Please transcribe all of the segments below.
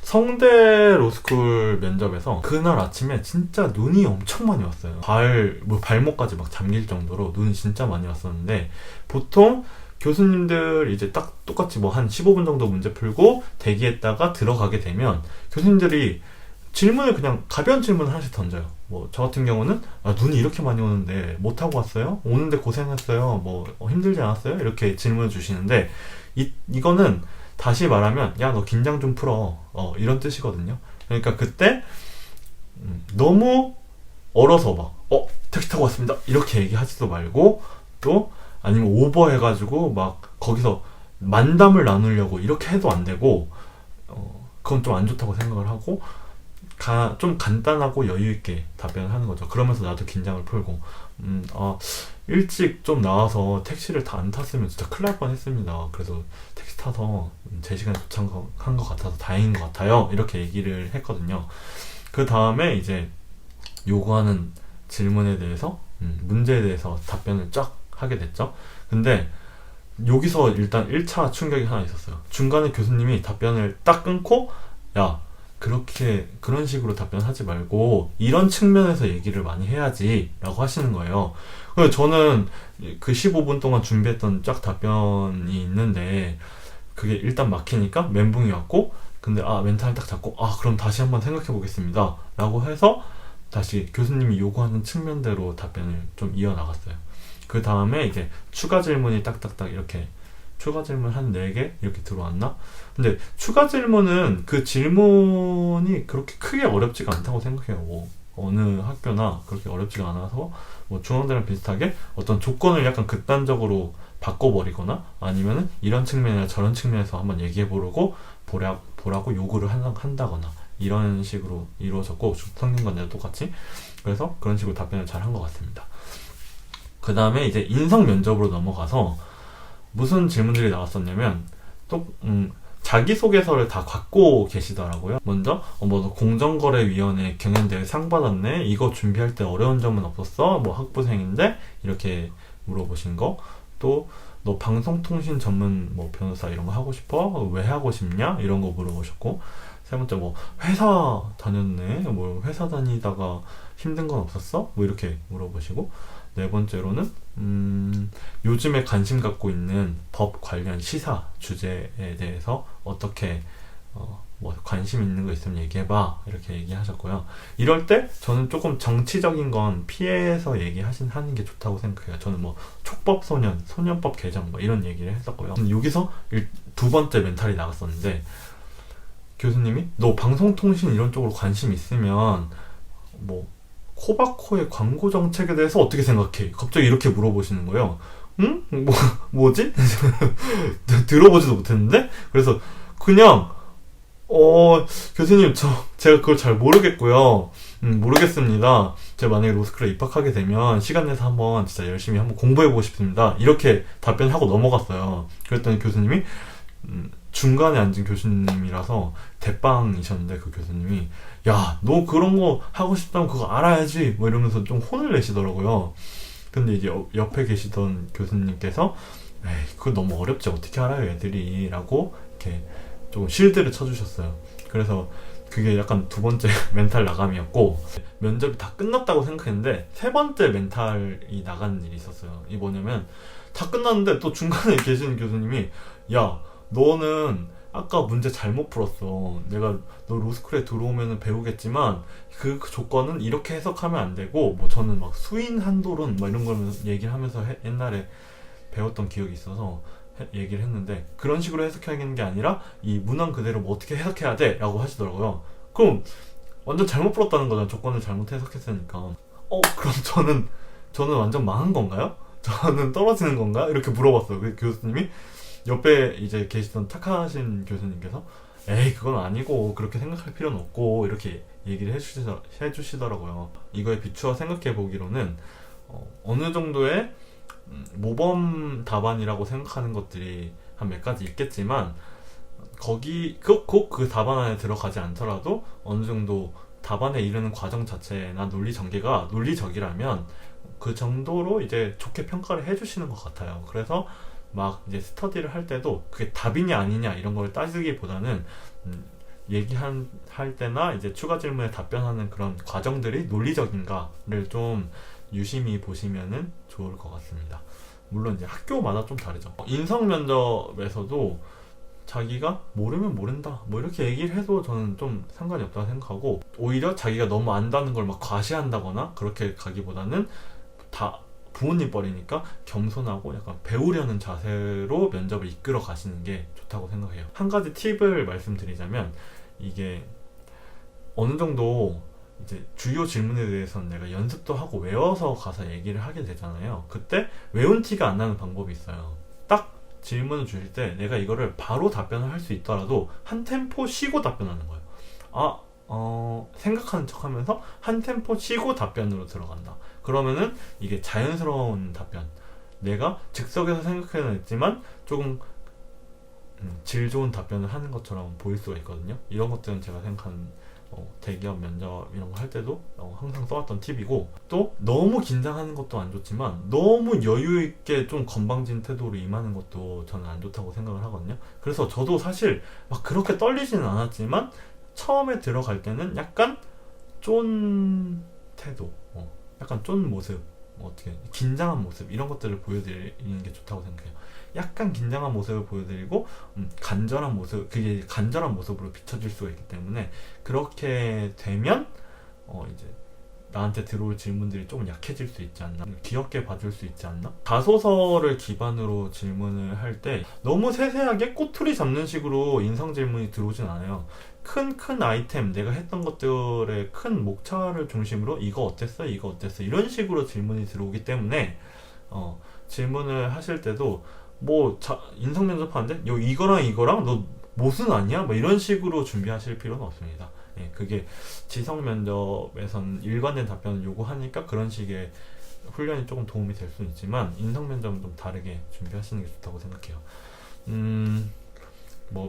성대 로스쿨 면접에서 그날 아침에 진짜 눈이 엄청 많이 왔어요. 발목까지 막 잠길 정도로 눈이 진짜 많이 왔었는데, 보통 교수님들 이제 딱 똑같이 뭐 한 15분 정도 문제 풀고 대기했다가 들어가게 되면 교수님들이 질문을 그냥 가벼운 질문을 하나씩 던져요. 뭐 저 같은 경우는 눈이 이렇게 많이 오는데 못 타고 왔어요? 오는데 고생했어요? 뭐 힘들지 않았어요? 이렇게 질문을 주시는데, 이거는 다시 말하면 야 너 긴장 좀 풀어, 이런 뜻이거든요. 그러니까 그때 너무 얼어서 막 택시 타고 왔습니다 이렇게 얘기하지도 말고, 또 아니면 오버해가지고 막 거기서 만담을 나누려고 이렇게 해도 안 되고, 그건 좀 안 좋다고 생각을 하고, 좀 간단하고 여유있게 답변을 하는 거죠. 그러면서 나도 긴장을 풀고, 일찍 좀 나와서 택시를 다 안 탔으면 진짜 큰일 날 뻔 했습니다. 그래서 택시 타서 제 시간에 도착한 것 같아서 다행인 것 같아요. 이렇게 얘기를 했거든요. 그 다음에 이제 요구하는 질문에 대해서, 문제에 대해서 답변을 쫙 하게 됐죠. 근데 여기서 일단 1차 충격이 하나 있었어요. 중간에 교수님이 답변을 딱 끊고, 야 그런 식으로 답변하지 말고 이런 측면에서 얘기를 많이 해야지 라고 하시는 거예요. 그래서 저는 그 15분 동안 준비했던 쫙 답변이 있는데, 그게 일단 막히니까 멘붕이 왔고, 근데 멘탈을 딱 잡고 그럼 다시 한번 생각해 보겠습니다 라고 해서 다시 교수님이 요구하는 측면대로 답변을 좀 이어나갔어요. 그 다음에 이제 추가 질문이 딱딱딱 이렇게, 추가 질문 한 4개 이렇게 들어왔나? 근데 추가 질문은 그 질문이 그렇게 크게 어렵지가 않다고 생각해요. 뭐 어느 학교나 그렇게 어렵지가 않아서, 뭐 중앙대랑 비슷하게 어떤 조건을 약간 극단적으로 바꿔버리거나 아니면은 이런 측면이나 저런 측면에서 한번 보라고 요구를 한다거나 이런 식으로 이루어졌고, 성균관대도 똑같이. 그래서 그런 식으로 답변을 잘 한 것 같습니다. 그 다음에 이제 인성 면접으로 넘어가서 무슨 질문들이 나왔었냐면, 또 자기소개서를 다 갖고 계시더라고요. 먼저 뭐 공정거래위원회 경연대회 상 받았네, 이거 준비할 때 어려운 점은 없었어? 뭐 학부생인데 이렇게 물어보신 거. 또 너 방송통신 전문 뭐 변호사 이런 거 하고 싶어? 왜 하고 싶냐? 이런 거 물어보셨고, 세 번째 뭐 회사 다녔네, 뭐 회사 다니다가 힘든 건 없었어? 뭐 이렇게 물어보시고, 네 번째로는 요즘에 관심 갖고 있는 법 관련 시사 주제에 대해서 어떻게 뭐 관심 있는 거 있으면 얘기해봐 이렇게 얘기하셨고요. 이럴 때 저는 조금 정치적인 건 피해서 하는 게 좋다고 생각해요. 저는 뭐 촉법소년, 소년법 개정 뭐 이런 얘기를 했었고요. 여기서 두 번째 멘탈이 나갔었는데, 교수님이 너 방송통신 이런 쪽으로 관심 있으면 뭐 코바코의 광고 정책에 대해서 어떻게 생각해? 갑자기 이렇게 물어보시는 거예요. 응? 뭐지? 들어보지도 못했는데? 그래서 그냥 교수님 제가 그걸 잘 모르겠고요. 모르겠습니다. 제가 만약에 로스쿨에 입학하게 되면 시간 내서 한번 진짜 열심히 한번 공부해보고 싶습니다. 이렇게 답변하고 넘어갔어요. 그랬더니 교수님이 중간에 앉은 교수님이라서 대빵이셨는데, 그 교수님이 야 너 그런 거 하고 싶다면 그거 알아야지 뭐 이러면서 좀 혼을 내시더라고요. 근데 이제 옆에 계시던 교수님께서 에이 그거 너무 어렵지 어떻게 알아요 애들이 라고 이렇게 조금 실드를 쳐주셨어요. 그래서 그게 약간 두 번째 멘탈 나감이었고, 면접이 다 끝났다고 생각했는데 세 번째 멘탈이 나가는 일이 있었어요. 이게 뭐냐면, 다 끝났는데 또 중간에 계시는 교수님이 야 너는 아까 문제 잘못 풀었어. 내가 너 로스쿨에 들어오면 배우겠지만 그 조건은 이렇게 해석하면 안 되고, 뭐 저는 막 수인 한도론 뭐 이런 거는 얘기를 하면서 옛날에 배웠던 기억이 있어서 얘기를 했는데, 그런 식으로 해석하는 게 아니라 이 문헌 그대로 뭐 어떻게 해석해야 돼 라고 하시더라고요. 그럼 완전 잘못 풀었다는 거잖아. 조건을 잘못 해석했으니까. 그럼 저는 완전 망한 건가요? 저는 떨어지는 건가요? 이렇게 물어봤어요. 그 교수님이. 옆에 이제 계시던 착하신 교수님께서 에이 그건 아니고 그렇게 생각할 필요는 없고 이렇게 얘기를 해주시더라고요. 이거에 비추어 생각해 보기로는 어느 정도의 모범 답안이라고 생각하는 것들이 한 몇 가지 있겠지만, 거기 꼭 그 답안 안에 들어가지 않더라도 어느 정도 답안에 이르는 과정 자체나 논리 전개가 논리적이라면 그 정도로 이제 좋게 평가를 해주시는 것 같아요. 그래서 막 이제 스터디를 할 때도 그게 답이냐 아니냐 이런 걸 따지기보다는 할 때나 이제 추가 질문에 답변하는 그런 과정들이 논리적인가를 좀 유심히 보시면은 좋을 것 같습니다. 물론 이제 학교마다 좀 다르죠. 인성 면접에서도 자기가 모르면 모른다 뭐 이렇게 얘기를 해도 저는 좀 상관이 없다고 생각하고, 오히려 자기가 너무 안다는 걸 막 과시한다거나 그렇게 가기보다는 다 부모님 뻘이니까 겸손하고 약간 배우려는 자세로 면접을 이끌어 가시는 게 좋다고 생각해요. 한 가지 팁을 말씀드리자면, 이게 어느 정도 이제 주요 질문에 대해서는 내가 연습도 하고 외워서 가서 얘기를 하게 되잖아요. 그때 외운 티가 안 나는 방법이 있어요. 딱 질문을 주실 때 내가 이거를 바로 답변을 할 수 있더라도 한 템포 쉬고 답변하는 거예요. 생각하는 척 하면서 한 템포 쉬고 답변으로 들어간다. 그러면은 이게 자연스러운 답변, 내가 즉석에서 생각해냈지만 조금 질 좋은 답변을 하는 것처럼 보일 수가 있거든요. 이런 것들은 제가 생각하는 대기업 면접 이런 거 할 때도 항상 써왔던 팁이고, 또 너무 긴장하는 것도 안 좋지만 너무 여유 있게 좀 건방진 태도로 임하는 것도 저는 안 좋다고 생각을 하거든요. 그래서 저도 사실 막 그렇게 떨리지는 않았지만 처음에 들어갈 때는 약간 쫀 태도, 약간 쫀 모습, 어떻게 긴장한 모습 이런 것들을 보여드리는 게 좋다고 생각해요. 약간 긴장한 모습을 보여드리고 간절한 모습, 그게 간절한 모습으로 비춰질 수가 있기 때문에, 그렇게 되면 이제 나한테 들어올 질문들이 조금 약해질 수 있지 않나, 귀엽게 봐줄 수 있지 않나. 자소서를 기반으로 질문을 할 때 너무 세세하게 꼬투리 잡는 식으로 인상 질문이 들어오진 않아요. 큰 아이템, 내가 했던 것들의 큰 목차를 중심으로 이거 어땠어? 이거 어땠어? 이런 식으로 질문이 들어오기 때문에 질문을 하실 때도 인성 면접하는데 이거랑 이거랑 너 무슨 아니야? 뭐 이런 식으로 준비하실 필요는 없습니다. 예, 그게 지성 면접에서는 일관된 답변을 요구하니까 그런 식의 훈련이 조금 도움이 될 수는 있지만, 인성 면접은 좀 다르게 준비하시는 게 좋다고 생각해요.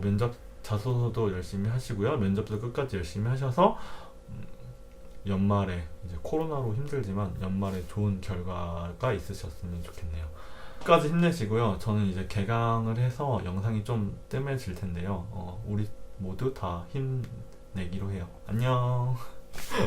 면접 자소서도 열심히 하시고요. 면접도 끝까지 열심히 하셔서 연말에 이제 코로나로 힘들지만 연말에 좋은 결과가 있으셨으면 좋겠네요. 끝까지 힘내시고요. 저는 이제 개강을 해서 영상이 좀 뜸해질 텐데요. 우리 모두 다 힘내기로 해요. 안녕.